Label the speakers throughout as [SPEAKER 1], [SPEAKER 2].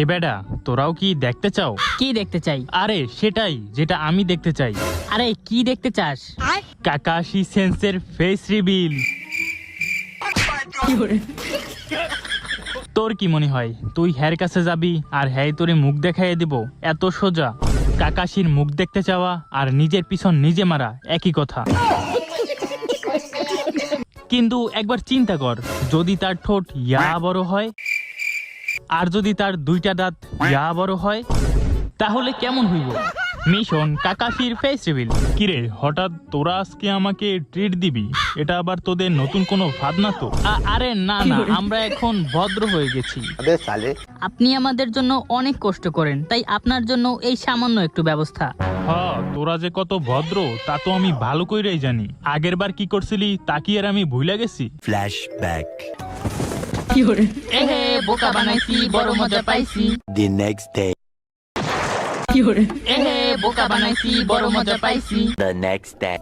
[SPEAKER 1] এ বেডা, তোরাও কি দেখতে চাও?
[SPEAKER 2] কি দেখতে চাই?
[SPEAKER 1] আরে সেটাই যেটা আমি দেখতে চাই।
[SPEAKER 2] আরে কি দেখতে চাস?
[SPEAKER 1] কাকাশি সেন্সের ফেস রিভিল। তোর কি মনে হয় তুই হ্যার কাছে যাবি আর হ্যাঁ তোরে মুখ দেখাইয়ে দিব? এত সোজা? কাকাশির মুখ দেখতে চাওয়া আর নিজের পিছন নিজে মারা একই কথা। কিন্তু একবার চিন্তা কর, যদি তার ঠোঁট ইয়া বড় হয় আর যদি তার দুইটা দাঁত ইয়া বড় হয়, তাহলে কেমন হইব? মিশন কাকাশির ফেস রিভিল। কিরে, হঠাৎ তোরা আজকে আমাকে ট্রিট দিবি? এটা আবার তোদের নতুন কোনো ভাব না তো? আরে না না, আমরা এখন ভদ্র হয়ে গেছি।
[SPEAKER 2] আপনি আমাদের জন্য অনেক কষ্ট করেন, তাই আপনার জন্য এই সামান্য একটু ব্যবস্থা।
[SPEAKER 1] হ্যাঁ, তোরা যে কত ভদ্র তা তো আমি ভালো কইরাই জানি। আগের বার কি করছিলি তা কি আর আমি ভুলে গেছি?
[SPEAKER 3] Flashback.
[SPEAKER 2] এহে বোকা বানাইছি, বড় মজা পাইছি।
[SPEAKER 3] The next day.
[SPEAKER 2] এহে বোকা বানাইছি, বড় মজা পাইছি।
[SPEAKER 3] The next day.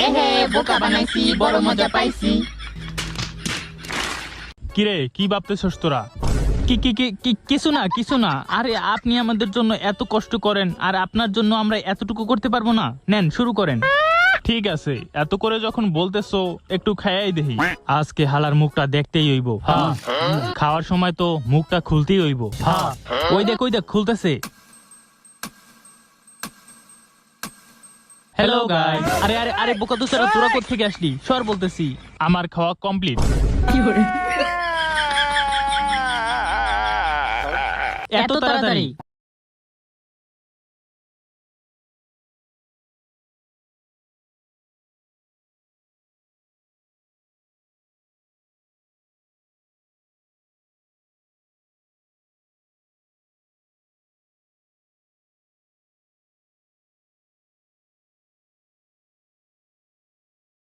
[SPEAKER 2] এহে বোকা বানাইছি, বড় মজা পাইছি।
[SPEAKER 1] কিরে, কি ভাবতেছস তোরা? কি কি কি কি কিছু না, কিছু না। আরে আপনি আমাদের জন্য এত কষ্ট করেন আর আপনার জন্য আমরা এতটুকু করতে পারবো না? নেন, শুরু করেন। ঠিক আছে, এত করে যখন বলতেছো একটু খাইয়াই দেখি। আজকে হালার মুখটা দেখতেই হইব। হ্যাঁ, খাওয়ার সময় তো মুখটা খুলতেই হইব। হ্যাঁ, ওই দেখ খুলতেছে। Hello guys. আরে আরে আরে বোকা দোস্তারা, তোরা কোথা থেকে আসলি? সর বলতেছি। আমার খাওয়া কমপ্লিট।
[SPEAKER 2] এত তাড়াতাড়ি?